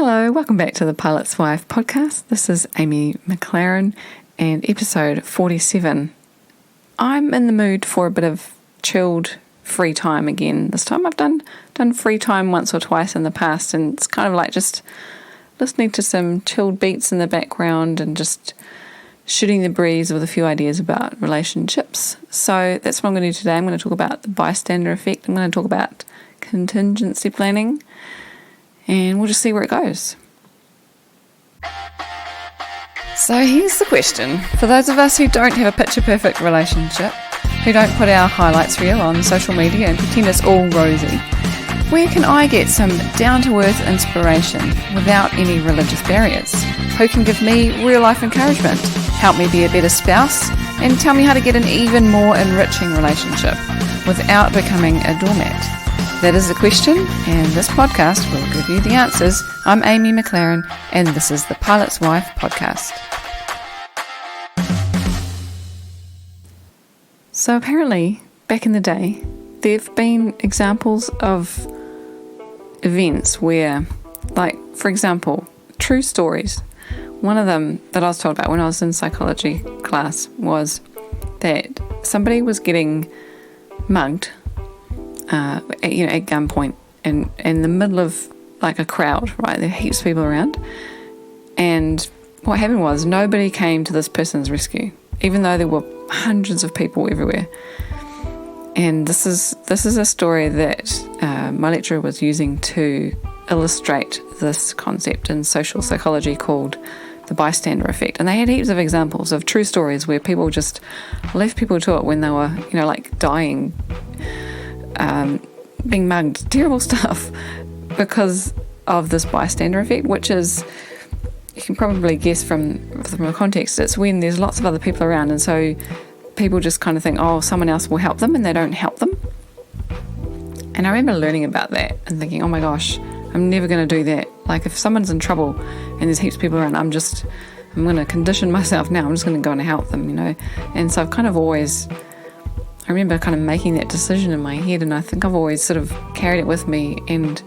Hello, welcome back to the Pilot's Wife podcast. This is Amy McLaren and episode 47. I'm in the mood for a bit of chilled free time again. This time I've done free time once or twice in the past, and it's kind of like just listening to some chilled beats in the background and just shooting the breeze with a few ideas about relationships. So that's what I'm going to do today. I'm going to talk about the bystander effect. I'm going to talk about contingency planning, and we'll just see where it goes. So here's the question. For those of us who don't have a picture-perfect relationship, who don't put our highlights reel on social media and pretend it's all rosy, where can I get some down-to-earth inspiration without any religious barriers? Who can give me real-life encouragement, help me be a better spouse, and tell me how to get an even more enriching relationship without becoming a doormat? That is the question, and this podcast will give you the answers. I'm Amy McLaren, and this is the Pilot's Wife podcast. So apparently, back in the day, there have been examples of events where, like, for example, true stories. One of them that I was told about when I was in psychology class was that somebody was getting mugged at gunpoint in the middle of like a crowd, right? There are heaps of people around, and what happened was nobody came to this person's rescue, even though there were hundreds of people everywhere. And this is a story that my lecturer was using to illustrate this concept in social psychology called the bystander effect. And they had heaps of examples of true stories where people just left people to it when they were, like dying, being mugged, terrible stuff, because of this bystander effect, which is, you can probably guess from the context, it's when there's lots of other people around, and so people just kind of think, oh, someone else will help them, and they don't help them. And I remember learning about that and thinking, oh my gosh, I'm never going to do that. Like, if someone's in trouble and there's heaps of people around, I'm going to condition myself now. I'm just going to go and help them, And so I've kind of always, I remember kind of making that decision in my head, and I think I've always sort of carried it with me and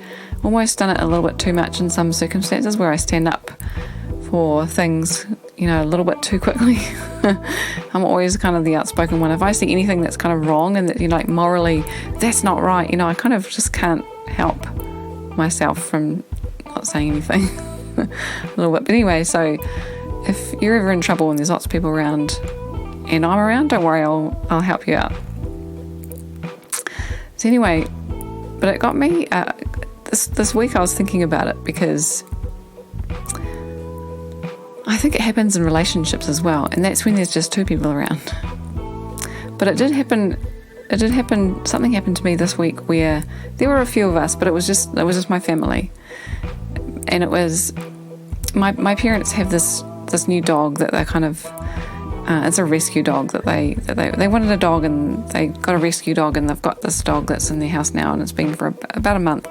almost done it a little bit too much in some circumstances where I stand up for things, a little bit too quickly. I'm always kind of the outspoken one. If I see anything that's kind of wrong and that, morally, that's not right, I kind of just can't help myself from not saying anything a little bit. But anyway, so if you're ever in trouble and there's lots of people around and I'm around, don't worry, I'll help you out. So anyway, but it got me, this week I was thinking about it because I think it happens in relationships as well, and that's when there's just two people around. But it did happen, something happened to me this week where there were a few of us, but it was just my family. And it was, my parents have this new dog that they kind of, it's a rescue dog that they wanted a dog, and they got a rescue dog, and they've got this dog that's in their house now, and it's been for about a month.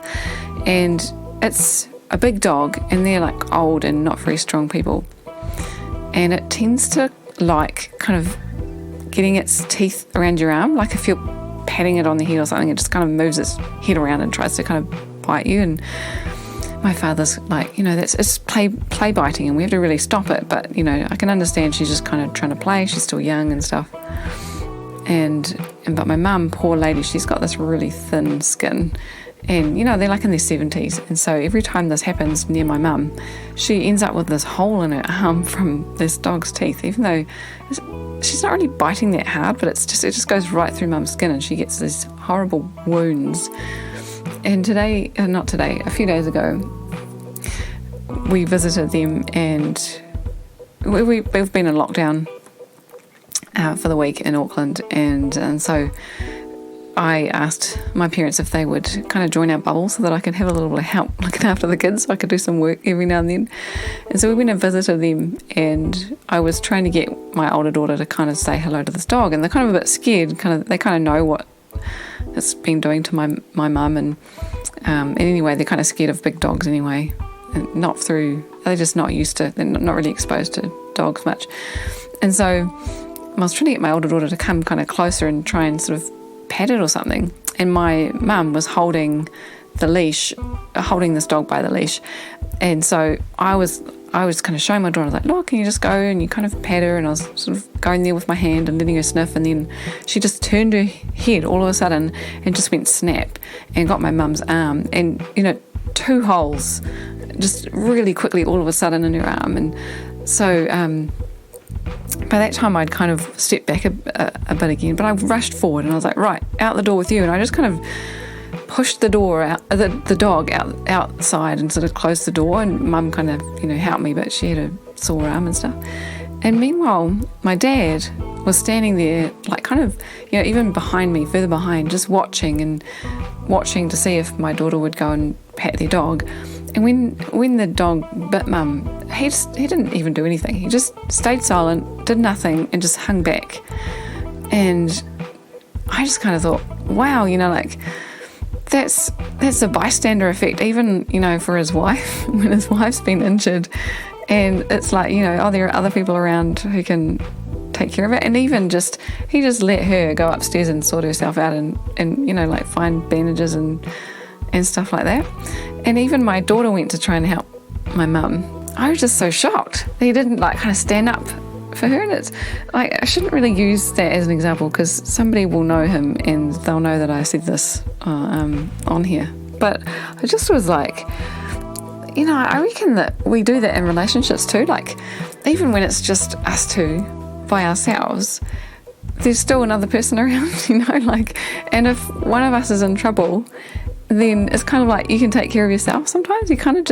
And it's a big dog, and they're like old and not very strong people. And it tends to like kind of getting its teeth around your arm, like if you're patting it on the head or something, it just kind of moves its head around and tries to kind of bite you. And my father's like, it's play biting, and we have to really stop it. But, I can understand she's just kind of trying to play. She's still young and stuff. But my mum, poor lady, she's got this really thin skin. And, they're like in their 70s. And so every time this happens near my mum, she ends up with this hole in her arm from this dog's teeth, even though she's not really biting that hard, but it just goes right through mum's skin, and she gets these horrible wounds. And a few days ago, we visited them, and we've been in lockdown for the week in Auckland, and so I asked my parents if they would kind of join our bubble so that I could have a little bit of help looking after the kids, so I could do some work every now and then. And so we went and visited them, and I was trying to get my older daughter to kind of say hello to this dog, and they're kind of a bit scared. They kind of know what it's been doing to my mum, and anyway, they're kind of scared of big dogs anyway, and they're just not used to, they're not really exposed to dogs much. And so I was trying to get my older daughter to come kind of closer and try and sort of pat it or something, and my mum was holding the leash, holding this dog by the leash. And so I was kind of showing my daughter, like, look, can you just go? And you kind of pat her, and I was sort of going there with my hand and letting her sniff, and then she just turned her head all of a sudden and just went snap and got my mum's arm, and 2 holes just really quickly all of a sudden in her arm. And so by that time I'd kind of stepped back a bit again, but I rushed forward and I was like, right, out the door with you. And I just kind of pushed the door out, the dog outside, and sort of closed the door. And Mum kind of helped me, but she had a sore arm and stuff. And meanwhile my dad was standing there, like, kind of even behind me, further behind, just watching to see if my daughter would go and pat their dog. And when the dog bit Mum, he didn't even do anything. He just stayed silent, did nothing, and just hung back. And I just kind of thought, wow, like, that's a bystander effect, even for his wife, when his wife's been injured, and it's like there are other people around who can take care of it. And even he just let her go upstairs and sort herself out, and like, find bandages and stuff like that. And even my daughter went to try and help my mum. I was just so shocked that he didn't, like, kind of stand up for her. And it's like, I shouldn't really use that as an example, because somebody will know him and they'll know that I said this on here. But I just was like, I reckon that we do that in relationships too. Like, even when it's just us two by ourselves, there's still another person around, like, and if one of us is in trouble, then it's kind of like you can take care of yourself sometimes. You kind of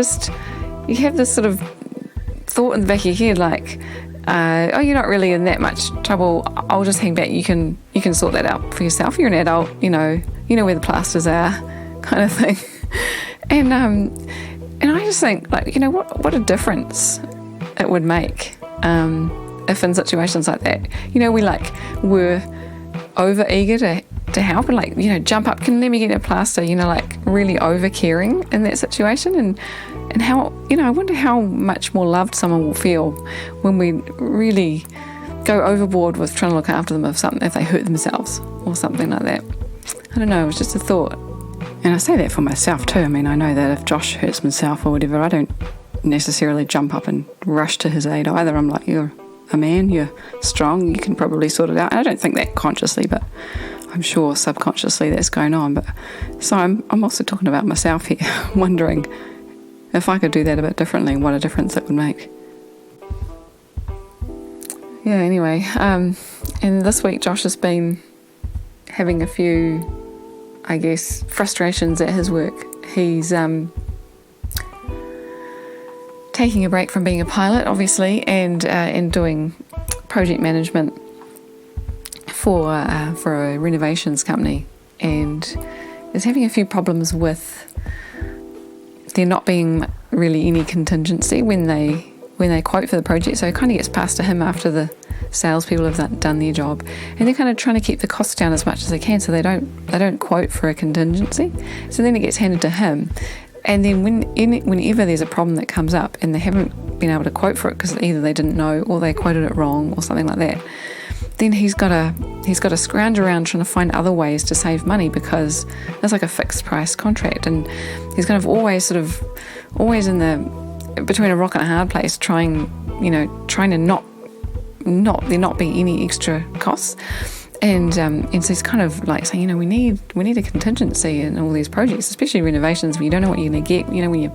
you have this sort of thought in the back of your head, like, you're not really in that much trouble, I'll just hang back, you can sort that out for yourself, you're an adult, you know where the plasters are, kind of thing. And I just think, like, what a difference it would make if in situations like that, we're over eager to help and, like, jump up, can let me get a plaster, like, really over caring in that situation. And how, I wonder how much more loved someone will feel when we really go overboard with trying to look after them if they hurt themselves or something like that. I don't know, it was just a thought. And I say that for myself too. I mean, I know that if Josh hurts himself or whatever, I don't necessarily jump up and rush to his aid either. I'm like, you're a man, you're strong, you can probably sort it out. And I don't think that consciously, but I'm sure subconsciously that's going on. But so I'm also talking about myself here, wondering if I could do that a bit differently, what a difference it would make. Yeah, anyway, and this week Josh has been having a few, I guess, frustrations at his work. He's taking a break from being a pilot, obviously, and doing project management for a renovations company, and is having a few problems with there not being really any contingency when they quote for the project. So it kind of gets passed to him after the salespeople have done their job, and they're kind of trying to keep the costs down as much as they can, so they don't quote for a contingency. So then it gets handed to him, and then whenever there's a problem that comes up and they haven't been able to quote for it because either they didn't know or they quoted it wrong or something like that, then he's got to scrounge around trying to find other ways to save money, because it's like a fixed price contract, and he's kind of always in the between a rock and a hard place, trying to not there not be any extra costs, and so he's kind of like saying, we need a contingency in all these projects, especially renovations, where you don't know what you're going to get, when you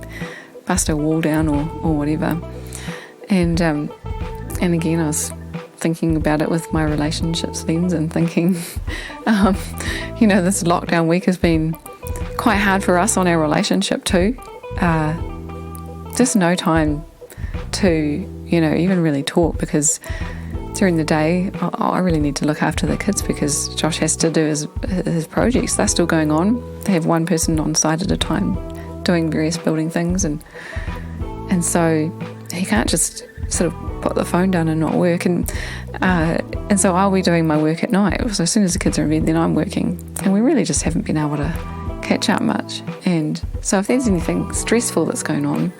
bust a wall down or whatever. And again, I was thinking about it with my relationships lens and thinking, this lockdown week has been quite hard for us on our relationship too. Just no time to, even really talk, because during the day I really need to look after the kids, because Josh has to do his projects. They're still going on. They have one person on site at a time doing various building things, and so he can't just sort of put the phone down and not work, and so I'll be doing my work at night. So as soon as the kids are in bed, then I'm working, and we really just haven't been able to catch up much. And so if there's anything stressful that's going on,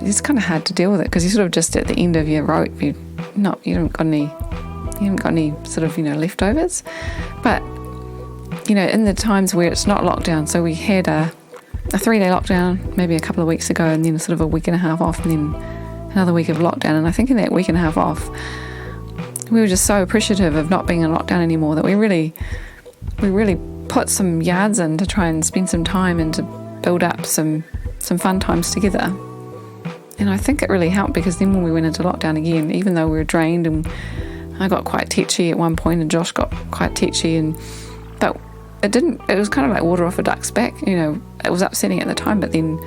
it's kind of hard to deal with it, because you're sort of just at the end of your rope. You haven't got any sort of leftovers. But in the times where it's not lockdown, so we had a 3-day lockdown maybe a couple of weeks ago, and then sort of a week and a half off, and then another week of lockdown. And I think in that week and a half off, we were just so appreciative of not being in lockdown anymore that we really put some yards in to try and spend some time and to build up some fun times together. And I think it really helped, because then when we went into lockdown again, even though we were drained, and I got quite tetchy at one point and Josh got quite tetchy, but it was kind of like water off a duck's back. It was upsetting at the time, but then,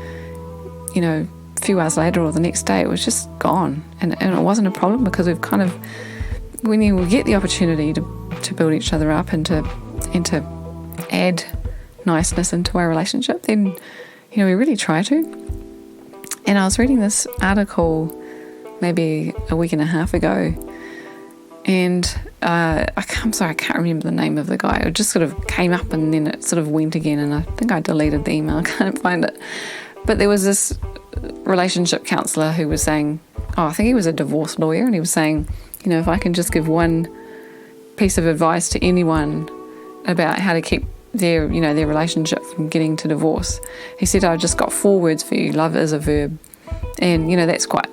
a few hours later or the next day, it was just gone. And it wasn't a problem, because when you get the opportunity to build each other up and to add niceness into our relationship, then, we really try to. And I was reading this article maybe a week and a half ago, and I'm sorry, I can't remember the name of the guy. It just sort of came up and then it sort of went again, and I think I deleted the email. I can't find it. But there was this relationship counsellor who was saying, I think he was a divorce lawyer, and he was saying, if I can just give one piece of advice to anyone about how to keep their relationship from getting to divorce, he said, I've just got 4 words for you. Love is a verb. And, that's quite,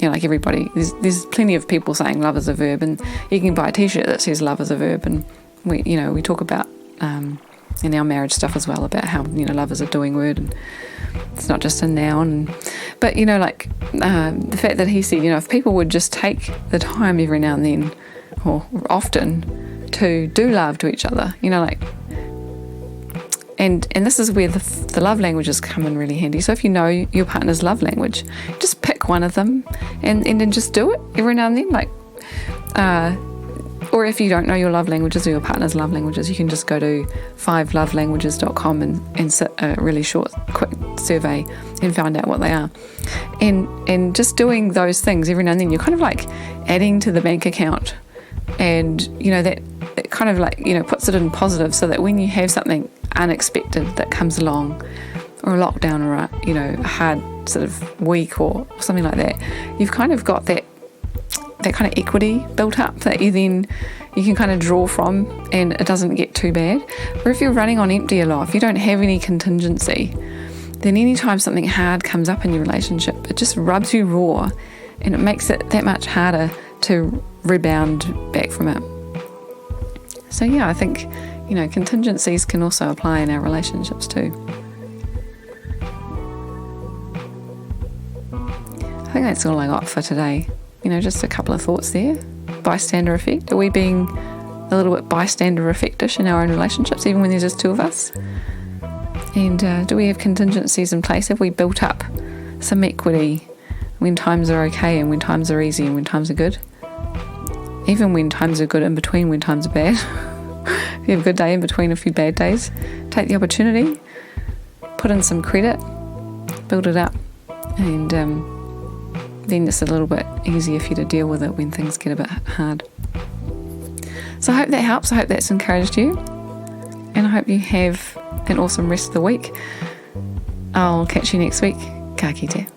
like everybody, there's plenty of people saying love is a verb, and you can buy a t-shirt that says love is a verb. And we talk about, in our marriage stuff as well, about how, love is a doing word, and it's not just a noun. But, the fact that he said, if people would just take the time every now and then, or often, to do love to each other, and this is where the love languages come in really handy. So if you know your partner's love language, just pick one of them and then just do it every now and then. Or if you don't know your love languages or your partner's love languages, you can just go to 5lovelanguages.com and sit a really short, quick survey and find out what they are. And just doing those things every now and then, you're kind of like adding to the bank account, and that it kind of like puts it in positive, so that when you have something unexpected that comes along, or a lockdown, or a hard sort of week or something like that, you've kind of got that kind of equity built up that you can kind of draw from, and it doesn't get too bad. Or if you're running on empty a lot, if you don't have any contingency, then anytime something hard comes up in your relationship, it just rubs you raw, and it makes it that much harder to rebound back from it. So I think contingencies can also apply in our relationships too. I think that's all I got for today. Just a couple of thoughts there. Bystander effect. Are we being a little bit bystander effectish in our own relationships, even when there's just 2 of us? And do we have contingencies in place? Have we built up some equity when times are okay, and when times are easy, and when times are good? Even when times are good, in between when times are bad. If you have a good day in between a few bad days, take the opportunity, put in some credit, build it up, and then it's a little bit easier for you to deal with it when things get a bit hard. So I hope that helps. I hope that's encouraged you, and I hope you have an awesome rest of the week. I'll catch you next week. Ka kite.